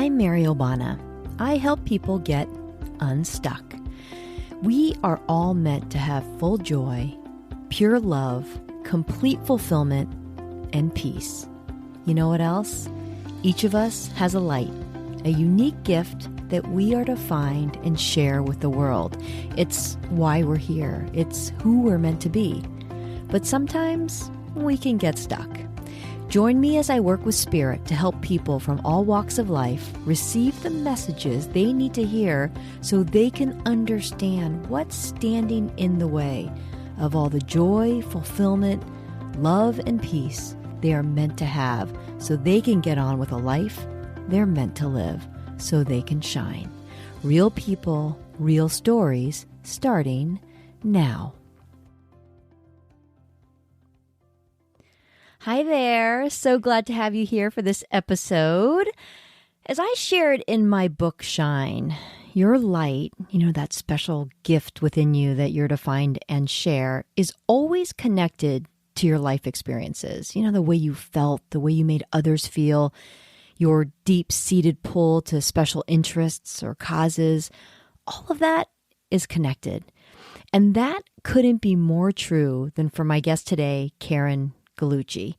I'm Mary Obana. I help people get unstuck. We are all meant to have full joy, pure love, complete fulfillment, and peace. You know what else? Each of us has a light, a unique gift that we are to find and share with the world. It's why we're here. It's who we're meant to be. But sometimes we can get stuck. Join me as I work with Spirit to help people from all walks of life receive the messages they need to hear so they can understand what's standing in the way of all the joy, fulfillment, love, and peace they are meant to have so they can get on with a life they're meant to live so they can shine. Real people, real stories, starting now. Hi there. So glad to have you here for this episode. As I shared in my book, Shine, your light, that special gift within you that you're to find and share, is always connected to your life experiences. The way you felt, the way you made others feel, your deep-seated pull to special interests or causes, all of that is connected. And that couldn't be more true than for my guest today, Karen Gallucci.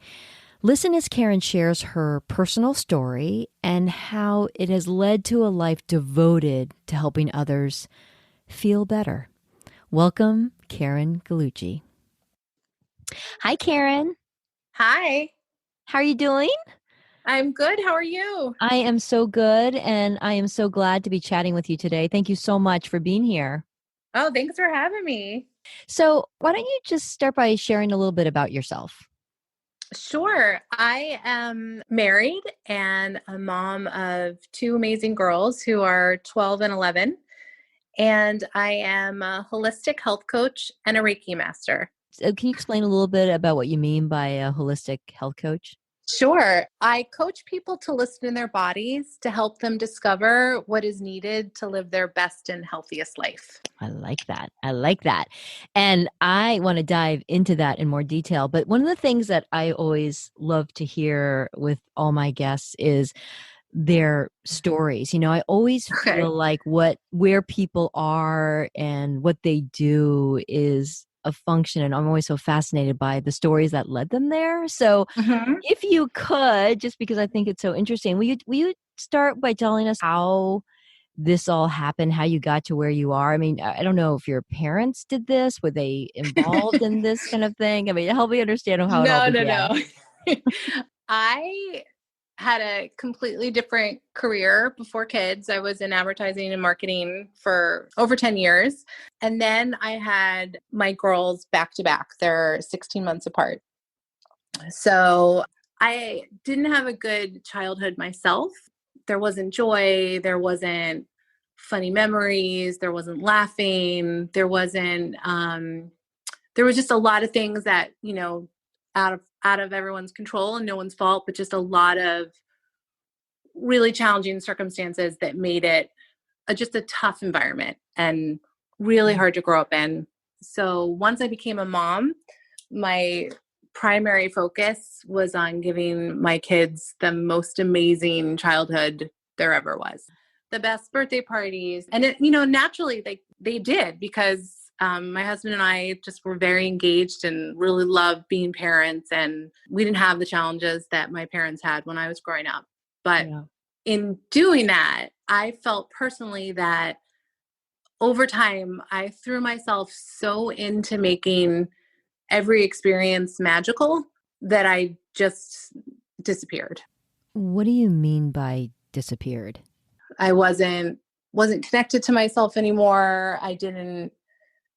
Listen as Karen shares her personal story and how it has led to a life devoted to helping others feel better. Welcome, Karen Gallucci. Hi, Karen. Hi. How are you doing? I'm good. How are you? I am so good, and I am so glad to be chatting with you today. Thank you so much for being here. Oh, thanks for having me. So why don't you just start by sharing a little bit about yourself? Sure. I am married and a mom of two amazing girls who are 12 and 11. And I am a holistic health coach and a Reiki master. So can you explain a little bit about what you mean by a holistic health coach? Sure. I coach people to listen in their bodies to help them discover what is needed to live their best and healthiest life. I like that. And I want to dive into that in more detail. But one of the things that I always love to hear with all my guests is their stories. I always feel like where people are and what they do is a function, and I'm always so fascinated by the stories that led them there. So if you could, just because I think it's so interesting, will you start by telling us how this all happened, how you got to where you are? I mean, I don't know if your parents did this. Were they involved in this kind of thing? I mean, help me understand how it all began. No. I had a completely different career before kids. I was in advertising and marketing for over 10 years. And then I had my girls back to back. They're 16 months apart. So I didn't have a good childhood myself. There wasn't joy. There wasn't funny memories. There wasn't laughing. There was just a lot of things that, out of everyone's control and no one's fault, but just a lot of really challenging circumstances that made it just a tough environment and really hard to grow up in. So once I became a mom, my primary focus was on giving my kids the most amazing childhood there ever was. The best birthday parties. And it, naturally they did, because my husband and I just were very engaged and really loved being parents. And we didn't have the challenges that my parents had when I was growing up. But in doing that, I felt personally that over time, I threw myself so into making every experience magical that I just disappeared. What do you mean by disappeared? I wasn't connected to myself anymore. I didn't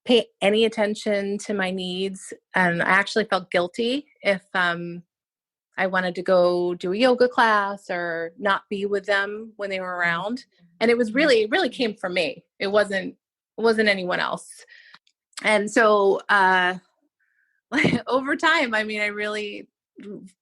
pay any attention to my needs. And I actually felt guilty if I wanted to go do a yoga class or not be with them when they were around. And it really came from me. It wasn't anyone else. And so over time, I mean, I really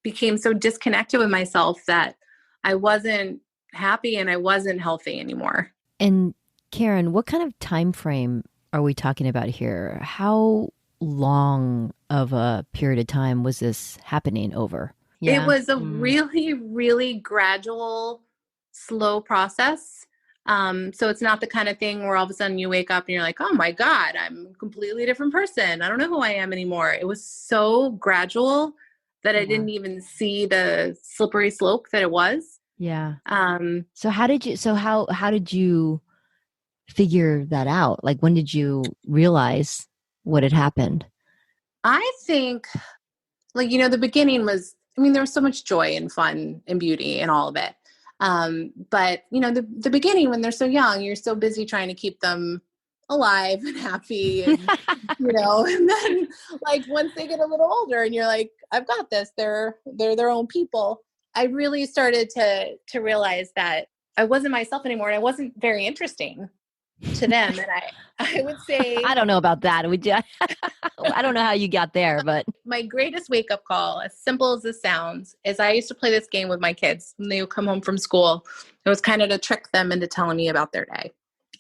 became so disconnected with myself that I wasn't happy and I wasn't healthy anymore. And Karen, what kind of time frame are we talking about here? How long of a period of time was this happening over? Yeah. It was a really, really gradual slow process. So it's not the kind of thing where all of a sudden you wake up and you're like, oh my God, I'm a completely different person. I don't know who I am anymore. It was so gradual that I didn't even see the slippery slope that it was. Yeah. So how did you figure that out? Like, when did you realize what had happened? I think, like, the beginning was, there was so much joy and fun and beauty and all of it. But the beginning, when they're so young, you're so busy trying to keep them alive and happy, and and then like once they get a little older and you're like, I've got this, they're their own people. I really started to realize that I wasn't myself anymore, and I wasn't very interesting to them. And I would say, I don't know about that. I don't know how you got there, but my greatest wake up call, as simple as this sounds, is I used to play this game with my kids when they would come home from school. It was kind of to trick them into telling me about their day.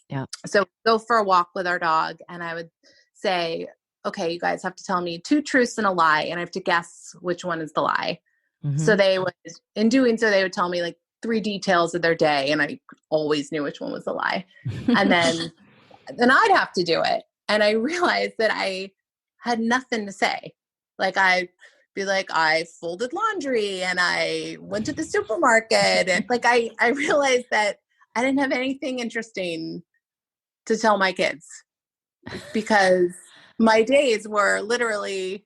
Yeah. So go for a walk with our dog, and I would say, okay, you guys have to tell me 2 truths and a lie, and I have to guess which one is the lie. Mm-hmm. So they would, in doing so, they would tell me like 3 details of their day, and I always knew which one was the lie. And then I'd have to do it. And I realized that I had nothing to say. Like, I'd be like, I folded laundry and I went to the supermarket. And like, I realized that I didn't have anything interesting to tell my kids, because my days were literally,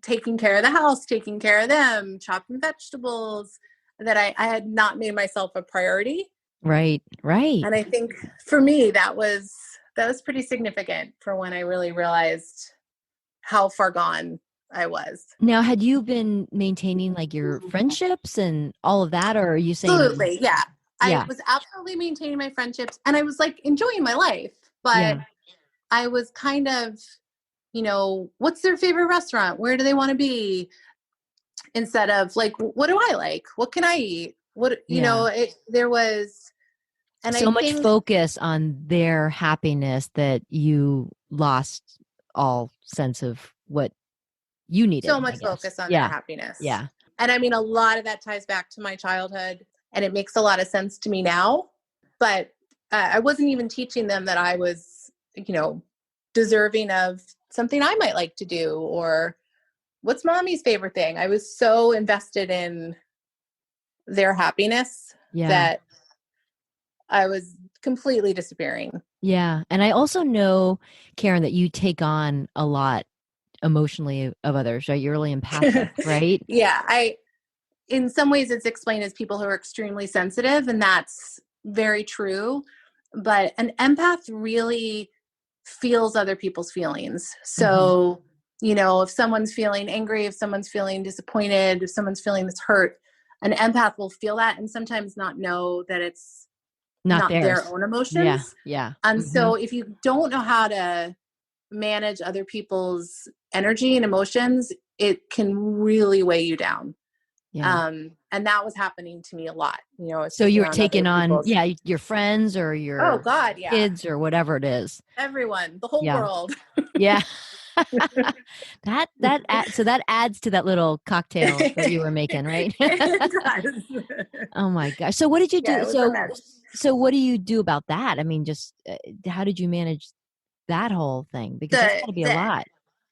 taking care of the house, taking care of them, chopping vegetables, that I had not made myself a priority. Right. And I think for me, that was pretty significant for when I really realized how far gone I was. Now, had you been maintaining like your friendships and all of that, or are you saying? Absolutely. Yeah. I was absolutely maintaining my friendships, and I was like enjoying my life, but I was kind of, what's their favorite restaurant? Where do they want to be? Instead of like, what do I like? What can I eat? There was, and so much focus on their happiness that you lost all sense of what you needed. So much focus on their happiness. Yeah. And a lot of that ties back to my childhood, and it makes a lot of sense to me now, but I wasn't even teaching them that I was, deserving of something I might like to do, or what's mommy's favorite thing. I was so invested in their happiness that I was completely disappearing. Yeah. And I also know, Karen, that you take on a lot emotionally of others, right? You're really empathic, right? Yeah. In some ways it's explained as people who are extremely sensitive, and that's very true. But an empath really feels other people's feelings. So, if someone's feeling angry, if someone's feeling disappointed, if someone's feeling this hurt, an empath will feel that and sometimes not know that it's not their own emotions. Yeah. And so if you don't know how to manage other people's energy and emotions, it can really weigh you down. Yeah. And that was happening to me a lot, so you were taking on, your friends or your kids or whatever it is. Everyone, the whole world. Yeah. So that adds to that little cocktail that you were making, right? Oh my gosh. So what did you do? So what do you do about that? I mean, just how did you manage that whole thing? Because that's got to be a lot.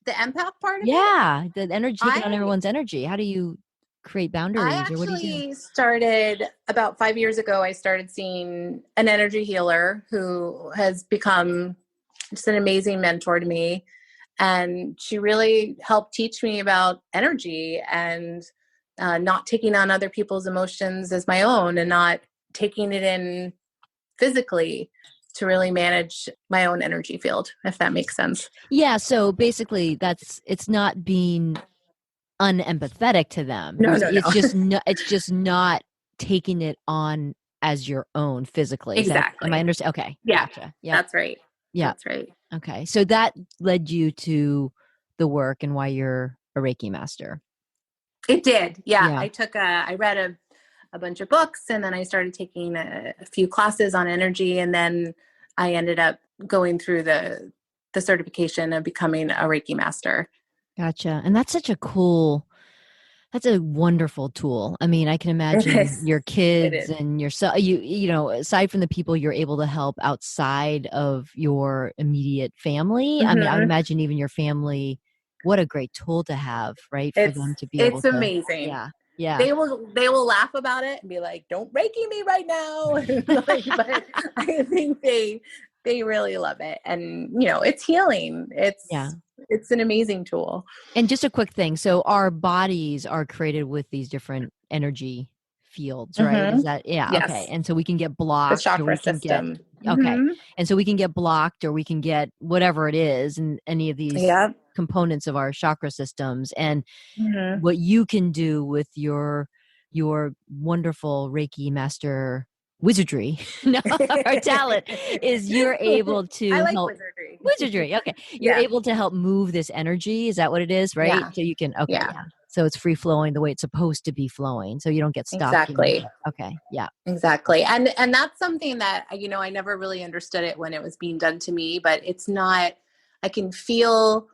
The empath part of it? The energy, taking on everyone's energy. How do you create boundaries, or what do you do? Started about 5 years ago. I started seeing an energy healer who has become just an amazing mentor to me. And she really helped teach me about energy and not taking on other people's emotions as my own, and not taking it in physically, to really manage my own energy field, if that makes sense. Yeah. So basically it's not being unempathetic to them. No. It's just not taking it on as your own physically. Exactly. Am I understand? Okay. Yeah. Gotcha. Yeah. That's right. Yeah. That's right. Okay. So that led you to the work and why you're a Reiki master. It did. Yeah. I read a bunch of books, and then I started taking a few classes on energy, and then I ended up going through the certification of becoming a Reiki master. Gotcha. And that's such a cool That's a wonderful tool. I mean, I can It imagine is. your It kids is. and yourself, you know, aside from the people you're able to help outside of your immediate family. I mean, I would Mhm. imagine even your family, what a great tool to have, right? For them to be able It's to, amazing. yeah, yeah. They will laugh about it and be like, "Don't Reiki me right now." Like, but I think they really love it, and it's healing. Yeah. It's an amazing tool. And just a quick thing. So our bodies are created with these different energy fields, right? Is Hmm. that, yeah, okay. Yes, And so we can get the blocked or chakra we can get, system. okay. Hmm. And so we can get blocked or we can get whatever it is in any of these Yeah. components of our chakra systems. And Hmm. what you can do with your wonderful Reiki master wizardry no, or talent is you're able I to like help wizardry. wizardry. Okay. You're Yeah. able to help move this energy. Is that what it is? Right. Yeah. So you can, okay. Yeah. Yeah. So it's free flowing the way it's supposed to be flowing. So you don't get stuck in, Exactly. okay. Yeah. Exactly. And that's something that I never really understood it when it was being done to me, but it's not. I can feel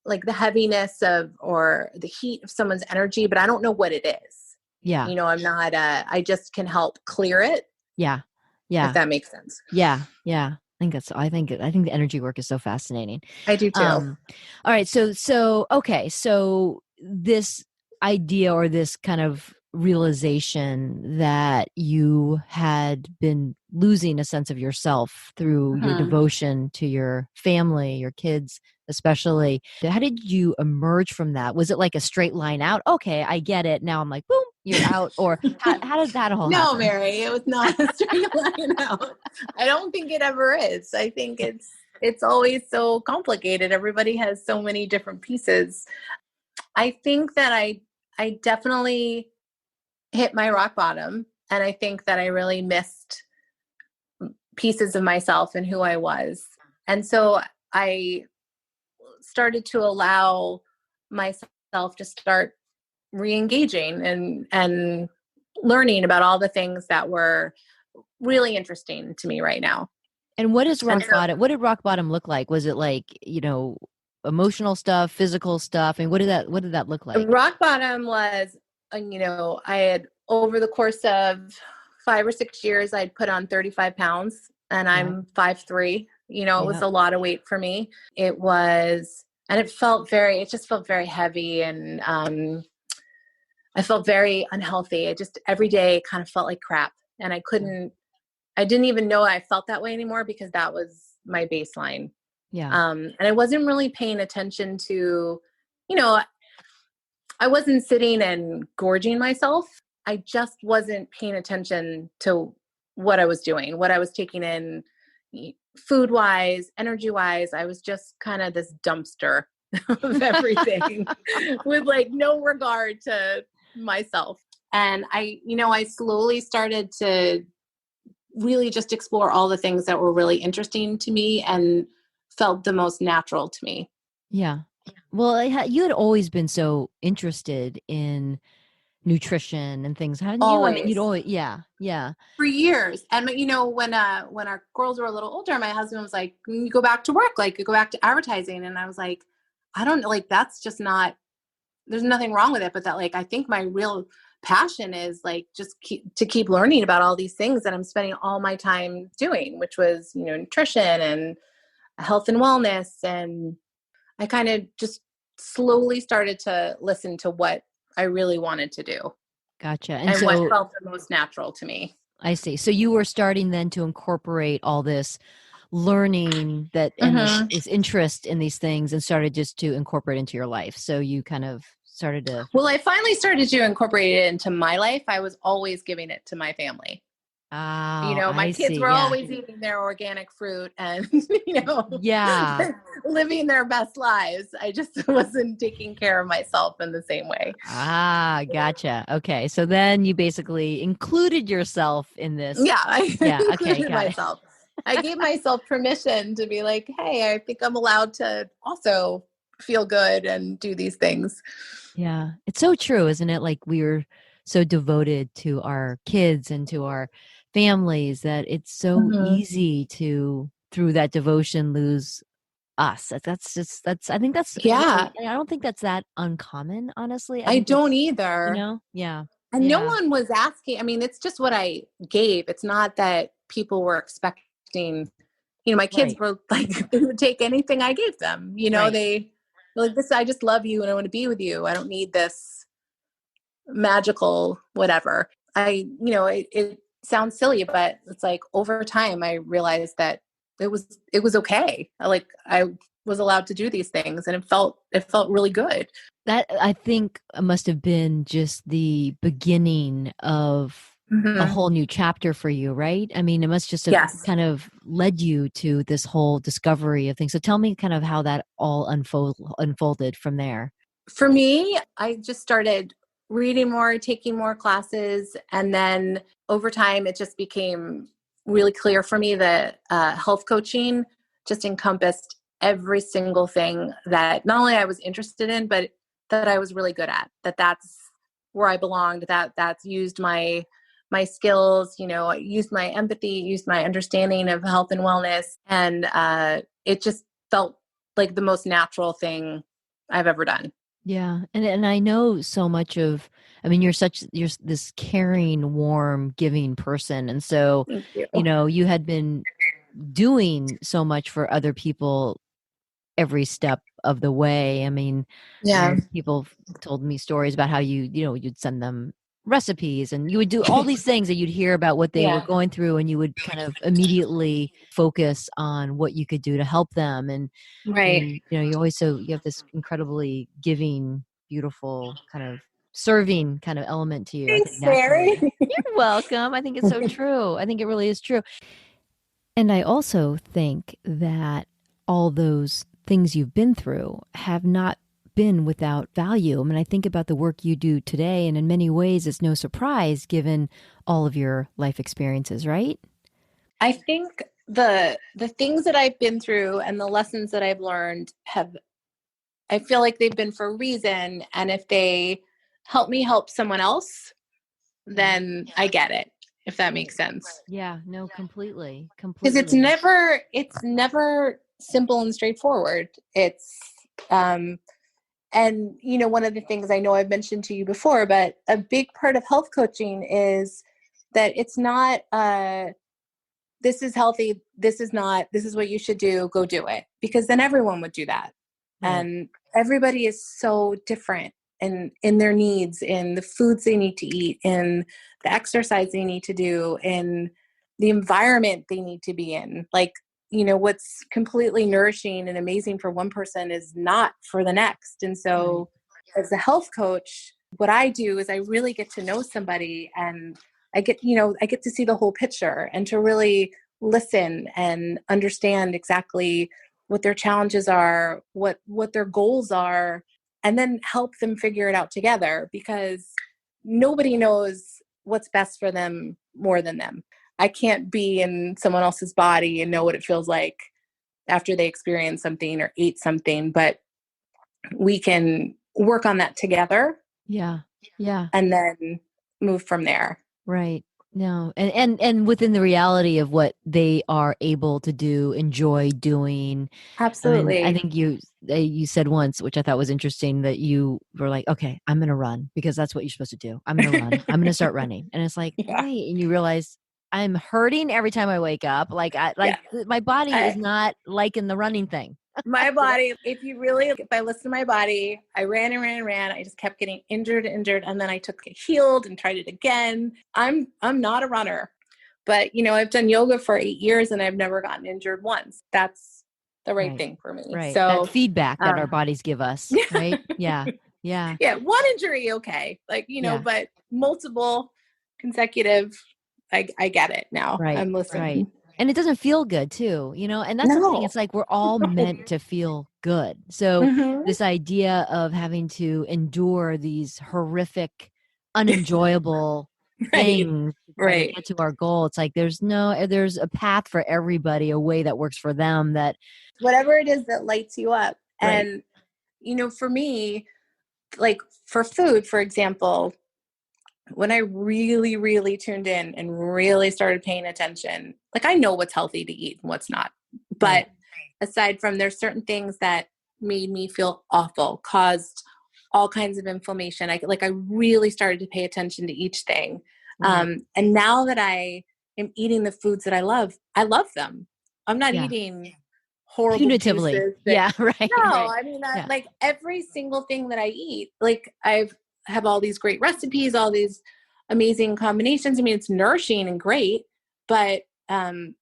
like the heaviness of or the heat of someone's energy, but I don't know what it is. Yeah. I'm not I just can help clear it, Yeah. if Yeah. that makes sense. Yeah. Yeah. I think the energy work is so fascinating. I do too. All right. So okay. So this idea or this kind of realization that you had been losing a sense of yourself through your Mhm. devotion to your family, your kids, especially. How did you emerge from that? Was it like a straight line out? Okay, I get it. Now I'm like, boom, you're out. Or how did that all No, happen? Mary, it was not a straight line out. I don't think it ever is. I think it's always so complicated. Everybody has so many different pieces. I think that I definitely hit my rock bottom, and I think that I really missed pieces of myself and who I was. And so I started to allow myself to start re-engaging and learning about all the things that were really interesting to me right now. And what is And rock bottom? What did rock bottom look like? Was it like, emotional stuff, physical stuff? And what did that look so like? rock bottom was, I had over the course of 5 or 6 years, I'd put on 35 pounds, and Yeah. I'm 5'3". It was Yeah. a lot of weight for me. And it just felt very heavy, and I felt very unhealthy. It just every day kind of felt like crap, and Yeah. I didn't even know I felt that way anymore because that was my baseline. Yeah. And I wasn't really paying attention to, you know, I wasn't sitting and gorging myself. I just wasn't paying attention to what I was doing, what I was taking in, food wise, energy wise. I was just kind of this dumpster of everything with like no regard to myself. And I slowly started to really just explore all the things that were really interesting to me and felt the most natural to me. Yeah. Well, you had always been so interested in nutrition and things, hadn't you? I mean, you'd Always. always, yeah, yeah, For years. And when our girls were a little older, my husband was like, "You go back to work, like you go back to advertising." And I was like, "I don't know, like that's just not there's nothing wrong with it, but that like I think my real passion is like just keep learning about all these things that I'm spending all my time doing, which was, nutrition and health and wellness." And I kind of just slowly started to listen to what I really wanted to do gotcha. And and what so felt the most natural to me. I see. So you were starting then to incorporate all this learning that and Hmm. this interest in these things and started just to incorporate into your life. So you kind of started to, Well, I finally started to incorporate it into my life. I was always giving it to my family. oh, My I kids see. were Yeah. always eating their organic fruit and, Yeah. living their best lives. I just wasn't taking care of myself in the same way. Ah, gotcha. Okay. So then you basically included yourself in this. Yeah, I Yeah. Okay. included Got it. myself. I gave myself permission to be like, hey, I think I'm allowed to also feel good and do these things. Yeah. It's so true, isn't it? Like we're so devoted to our kids and to our families that it's so Mhm. easy to, through that devotion, lose us. I think that's Yeah, really, I don't think that's that uncommon, honestly. I I think don't that's, either. yeah, And no yeah, one was asking. I mean, it's just what I gave. It's not that people were expecting, my kids right, were like, they would take anything I gave them. right. They were like, this, I just love you and I want to be with you. I don't need this magical whatever. It sounds silly, but it's like over time I realized that it was okay. I was allowed to do these things and it felt really good. That I think must have been just the beginning of a Hmm. whole new chapter for you, right? I mean, it must just have Yes. kind of led you to this whole discovery of things. So tell me kind of how that all unfolded from there. For me, I just started reading more, taking more classes, and then over time, it just became really clear for me that health coaching just encompassed every single thing that not only I was interested in, but that I was really good at. That's where I belonged. That's used my skills. I used my empathy, used my understanding of health and wellness, and it just felt like the most natural thing I've ever done. Yeah. And I know so much of, I mean, you're this caring, warm, giving person. And so, Thank you. you had been doing so much for other people every step of the way. I mean, Yeah. people told me stories about how you'd send them recipes and you would do all these things that you'd hear about what they were Yeah. going through, and you would kind of immediately focus on what you could do to help them. Right. And you have this incredibly giving, beautiful kind of serving kind of element to you, I think, Thanks, Mary. naturally. You're welcome. I think it's so true. I think it really is true. And I also think that all those things you've been through have not been without value. I mean, I think about the work you do today, and in many ways, it's no surprise given all of your life experiences, right? I think the things that I've been through and the lessons that I've learned I feel like they've been for a reason. And if they help me help someone else, Yeah. then I get it, if that Right. makes sense. Yeah, no, completely, Because it's completely. never simple and straightforward. It's and one of the things I know I've mentioned to you before, but a big part of health coaching is that it's not this is healthy, this is not, this is what you should do, go do it. Because then everyone would do that. Right. And everybody is so different in their needs, in the foods they need to eat, in the exercise they need to do, in the environment they need to be in. Like, what's completely nourishing and amazing for one person is not for the next. And Right. so as a health coach, what I do is I really get to know somebody, and I get to see the whole picture and to really listen and understand exactly what their challenges are, what their goals are, and then help them figure it out together, because nobody knows what's best for them more than them. I can't be in someone else's body and know what it feels like after they experience something or ate something, but we can work on that together Yeah. Yeah. and then move from there. Right. No. And within the reality of what they are able to do, enjoy doing. I mean, I Absolutely. think you said once, which I thought was interesting, that you were like, okay, I'm going to run because that's what you're supposed to do. I'm going to run. I'm going to start running. And it's like, Yeah. wait, and you realize I'm hurting every time I wake up. Yeah. My body is I, not liking the running thing. my You know? body, if I listen to my body, I ran and ran and ran. I just kept getting injured and injured. And then I took it healed and tried it again. I'm not a runner, but I've done yoga for 8 years and I've never gotten injured once. That's the right Right. thing for me. Right. That So, feedback that our um, bodies give us. Right. Yeah. Yeah. yeah, one injury, okay. Yeah. But multiple consecutive, I get it now. Right, I'm right. listening. And it doesn't feel good too, and that's the thing. No. It's like we're all meant to feel good. So Hmm. this idea of having to endure these horrific, unenjoyable Right. things to try to Right. get to our goal, it's like there's a path for everybody, a way that works for them that Whatever it is that lights you up. right. And, for me, like for food, for example, when I really, really tuned in and really started paying attention, like I know what's healthy to eat and what's not. But Right. aside from there's certain things that made me feel awful, caused all kinds of inflammation. I really started to pay attention to each thing. Yeah. And now that I am eating the foods that I love them. I'm not Yeah. eating horrible Punitively. juices. Yeah. Right. No, Right. I mean, Yeah. like every single thing that I eat, like have all these great recipes, all these amazing combinations. I mean, it's nourishing and great, but I'm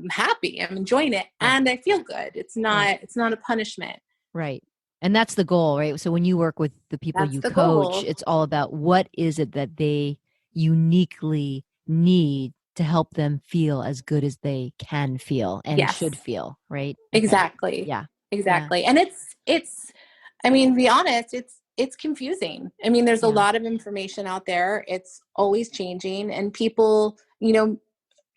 happy. I'm enjoying it, Yeah. and I feel good. It's Right. not a punishment. Right. And that's the goal, right? So when you work with the people That's you the coach, goal. it's all about what is it that they uniquely need to help them feel as good as they can feel and should Yes, feel, right? Okay. exactly, Yeah. Yeah. exactly. And it's. I mean, to be honest, it's confusing. I mean, there's a Yeah. lot of information out there. It's always changing, and people,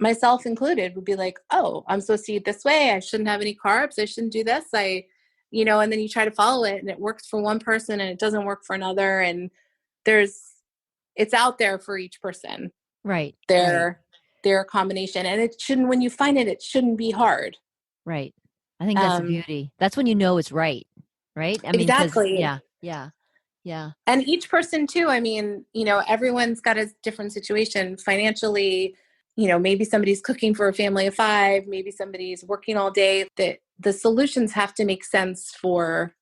myself included, would be like, oh, I'm supposed to eat this way. I shouldn't have any carbs. I shouldn't do this. And then you try to follow it and it works for one person and it doesn't work for another. And it's out there for each person, Right. Right. their combination. And when you find it, it shouldn't be hard. Right. I think that's the Um, beauty. That's when you know it's right. Right. I mean, because exactly. yeah. Yeah. Yeah. And each person too, I mean, everyone's got a different situation financially. Maybe somebody's cooking for a family of 5, maybe somebody's working all day. The solutions have to make sense for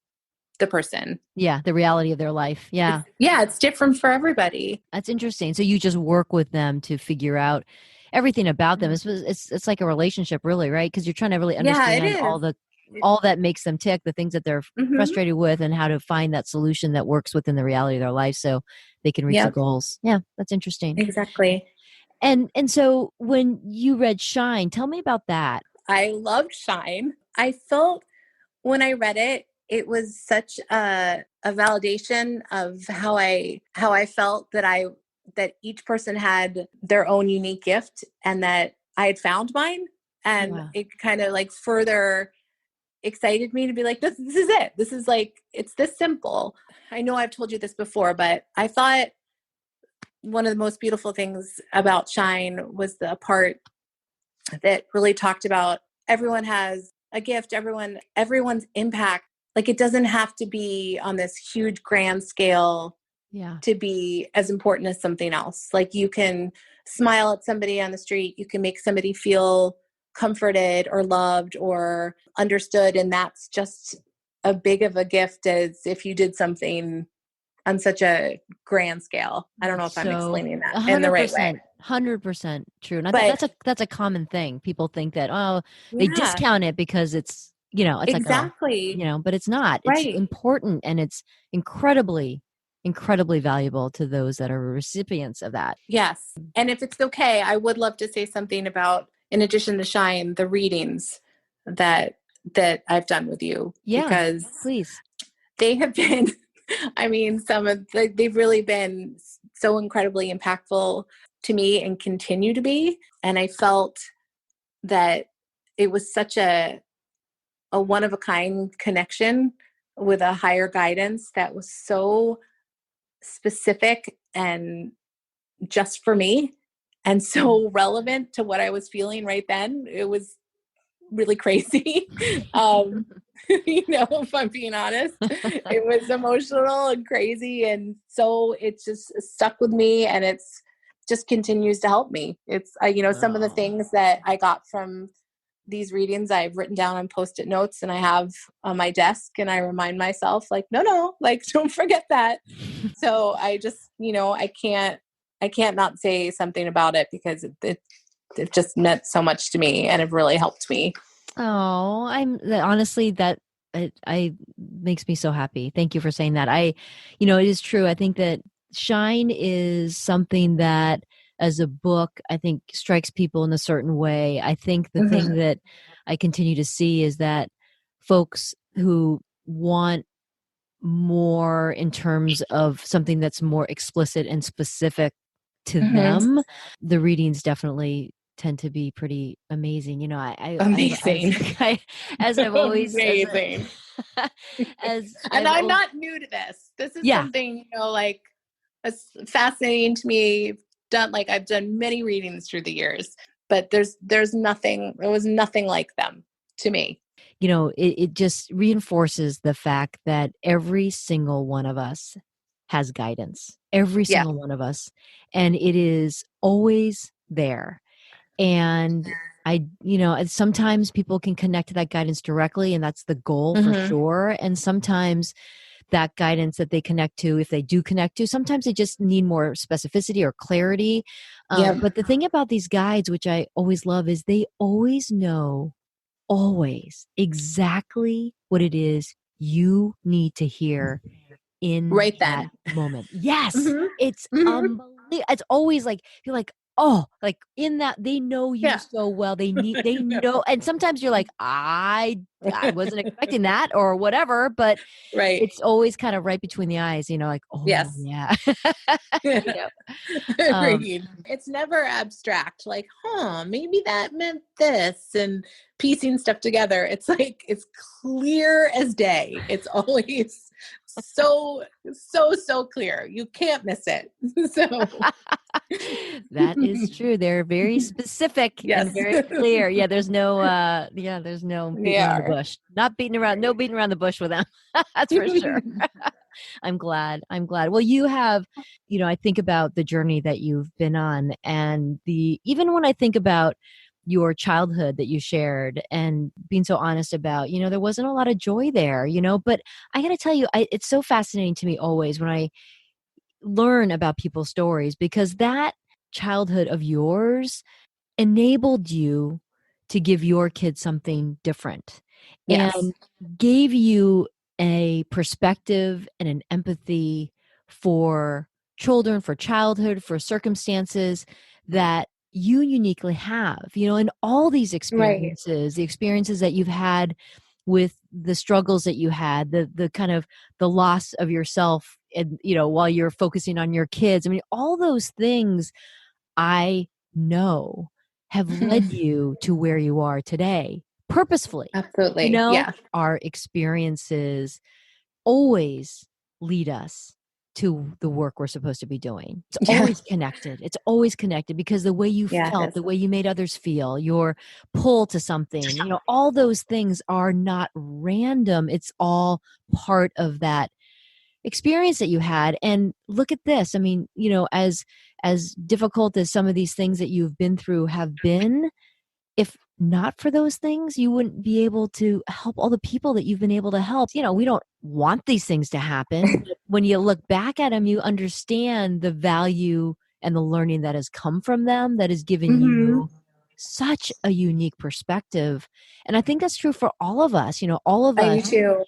the person. Yeah. The reality of their life. Yeah. It's different for everybody. That's interesting. So you just work with them to figure out everything about them. It's like a relationship, really, right? Because you're trying to really Yeah, it understand is. all that makes them tick, the things that they're Mm-hmm. frustrated with, and how to find that solution that works within the reality of their life, so they can reach their Yep, goals. Yeah, that's interesting. exactly. And so when you read Shine, tell me about that. I loved Shine. I felt when I read it, it was such a validation of how I felt that each person had their own unique gift and that I had found mine. And Yeah. it kind of like further excited me to be like, this is it. This is like, it's this simple. I know I've told you this before, but I thought one of the most beautiful things about Shine was the part that really talked about everyone has a gift, everyone's impact. Like it doesn't have to be on this huge grand scale Yeah. to be as important as something else. Like you can smile at somebody on the street, you can make somebody feel comforted or loved or understood, and that's just a big of a gift as if you did something on such a grand scale. I don't know That's if I'm so explaining that in the right way. 100% true. And I think But that's a common thing. People think that, oh, they yeah, discount it because it's like exactly. but it's not. It's Right. important, and it's incredibly, incredibly valuable to those that are recipients of that. Yes. And if it's okay, I would love to say something about, in addition to Shine, the readings that I've done with you, Yeah, because please. they have been, I mean, they've really been so incredibly impactful to me and continue to be. And I felt that it was such a one of a kind connection with a higher guidance that was so specific and just for me and so relevant to what I was feeling right then. It was really crazy. um, if I'm being honest, it was emotional and crazy. And so it just stuck with me and it's just continues to help me. It's, some of the Oh. things that I got from these readings I've written down on Post-it notes and I have on my desk and I remind myself like, no, like, don't forget that. So I just, I can't not say something about it because it just meant so much to me and it really helped me. Oh, honestly, that I makes me so happy. Thank you for saying that. It is true. I think that Shine is something that, as a book, I think strikes people in a certain way. I think the thing Mm-hmm. that I continue to see is that folks who want more in terms of something that's more explicit and specific to Mm-hmm. them, the readings definitely tend to be pretty amazing. Amazing. As I've always Amazing. as And I've I'm al- not new to this. This is yeah. something, like that's fascinating to me. I've done many readings through the years, but there was nothing like them to me. it just reinforces the fact that every single one of us has guidance, every Yeah. single one of us, and it is always there. And sometimes people can connect to that guidance directly, and that's the goal for sure. And sometimes that guidance that they connect to, if they do connect to, sometimes they just need more specificity or clarity. Yep. But the thing about these guides, which I always love, is they always know, always, exactly what it is you need to hear in Right that then. moment. Yes, Mhm. it's Mhm. unbelievable. It's always like, you're like, oh, like in that, they know you Yeah. so well. They I know. know. And sometimes you're like, I wasn't expecting that or whatever, but Right. it's always kind of right between the eyes, like, oh Yes. yeah. you know, um, Agreed. It's never abstract, like, maybe that meant this, and piecing stuff together. It's like, it's clear as day. It's always so clear. You can't miss it. So, that is true. They're very specific and yes, very clear. Yeah, there's no they beating around the are. bush. Not beating around, no beating around the bush with them. That's for sure. I'm glad. I'm glad. Well, you have, I think about the journey that you've been on, and even when I think about your childhood that you shared and being so honest about, there wasn't a lot of joy there, but I got to tell you, it's so fascinating to me always when I learn about people's stories, because that childhood of yours enabled you to give your kids something different Yes. and gave you a perspective and an empathy for children, for childhood, for circumstances that you uniquely have, and all these Right. experiences, the experiences that you've had with the struggles that you had, the kind of the loss of yourself, and while you're focusing on your kids. I mean, all those things I know have led you to where you are today purposefully. Absolutely. Yeah. Our experiences always lead us to the work we're supposed to be doing. It's Yeah. always connected. It's always connected, because the way you Yeah, it felt, is. the way you made others feel, your pull to something, all those things are not random. It's all part of that experience that you had. And look at this. I mean, as difficult as some of these things that you've been through have been, if not for those things, you wouldn't be able to help all the people that you've been able to help. We don't want these things to happen, but when you look back at them, you understand the value and the learning that has come from them, that has given Hmm. you such a unique perspective. And I think that's true for all of us. All of I us do too.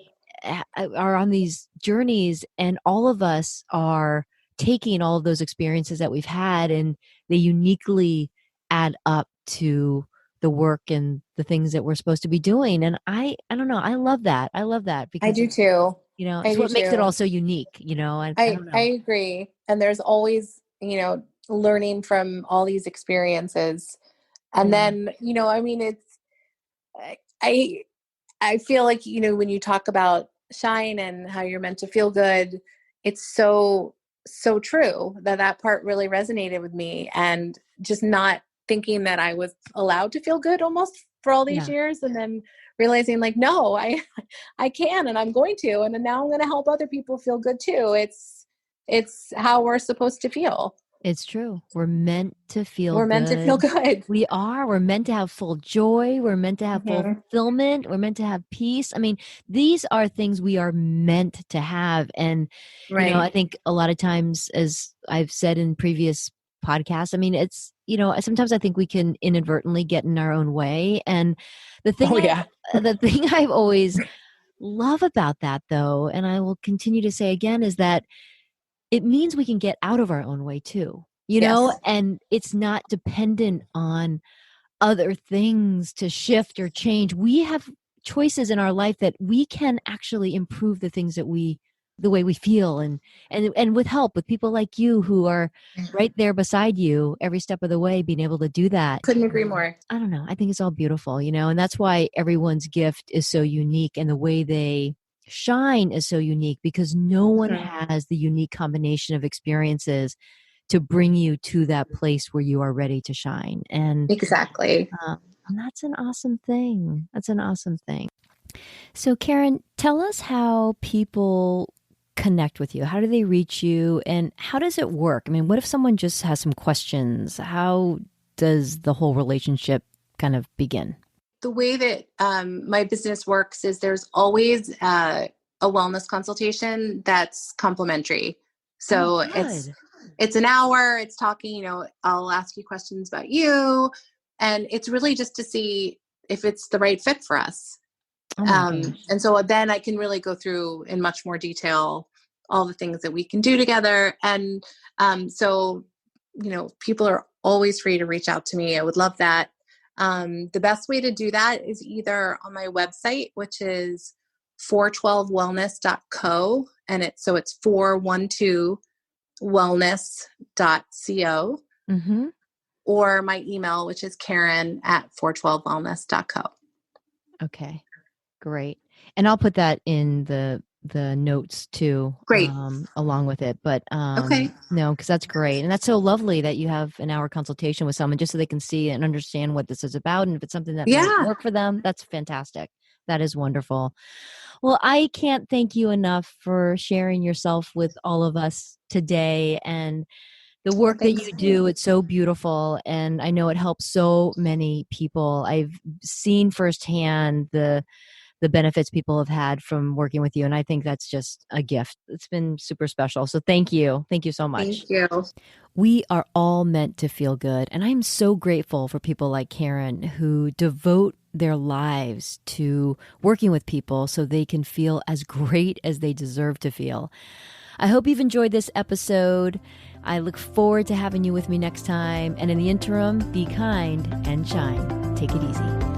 are on these journeys, and all of us are taking all of those experiences that we've had, and they uniquely add up to the work and the things that we're supposed to be doing. And I don't know, I love that I because do too. I it's do what makes it too. all so unique. I don't I know. agree. And there's always, learning from all these experiences. And Yeah. then, I mean, I I I feel like, when you talk about shine and how you're meant to feel good, it's so true that part really resonated with me, and just not thinking that I was allowed to feel good almost for all these Yeah. years, and then realizing like, no, I can, and I'm going to, and then now I'm going to help other people feel good too. It's how we're supposed to feel. It's true. We're meant to feel We're meant to feel good. good. We are. We're meant to have full joy. We're meant to have Mhm. fulfillment. We're meant to have peace. I mean, these are things we are meant to have. And, I Right. think a lot of times, as I've said in previous podcasts, I mean, it's, sometimes I think we can inadvertently get in our own way. And the thing Oh yeah. the thing I've always love about that, though, and I will continue to say again, is that it means we can get out of our own way too, Yes. and it's not dependent on other things to shift or change. We have choices in our life that we can actually improve the things that the way we feel, and with help, with people like you who are right there beside you every step of the way, being able to do that. Couldn't agree more. I don't know. I think it's all beautiful, and that's why everyone's gift is so unique, and the way they shine is so unique, because no one Mhm. has the unique combination of experiences to bring you to that place where you are ready to shine. And Exactly. um, and that's an awesome thing. That's an awesome thing. So, Karen, tell us how people connect with you. How do they reach you? And how does it work? I mean, what if someone just has some questions? How does the whole relationship kind of begin? The way that my business works is there's always a wellness consultation that's complimentary. Oh, So good. it's an hour. It's talking. I'll ask you questions about you, and it's really just to see if it's the right fit for us. Oh my gosh. And so then I can really go through in much more detail all the things that we can do together. And so, people are always free to reach out to me. I would love that. The best way to do that is either on my website, which is 412wellness.co. And it's 412wellness.co, Mm-hmm. or my email, which is Karen@412wellness.co. Okay. Great. And I'll put that in the notes too, Great. along with it. But Okay. no, because that's great. And that's so lovely that you have an hour consultation with someone just so they can see and understand what this is about. And if it's something that might Yeah. work for them, that's fantastic. That is wonderful. Well, I can't thank you enough for sharing yourself with all of us today and the Well, work that thanks. you do. It's so beautiful. And I know it helps so many people. I've seen firsthand the benefits people have had from working with you. And I think that's just a gift. It's been super special. So thank you. Thank you so much. Thank you. We are all meant to feel good. And I'm so grateful for people like Karen who devote their lives to working with people so they can feel as great as they deserve to feel. I hope you've enjoyed this episode. I look forward to having you with me next time. And in the interim, be kind and shine. Take it easy.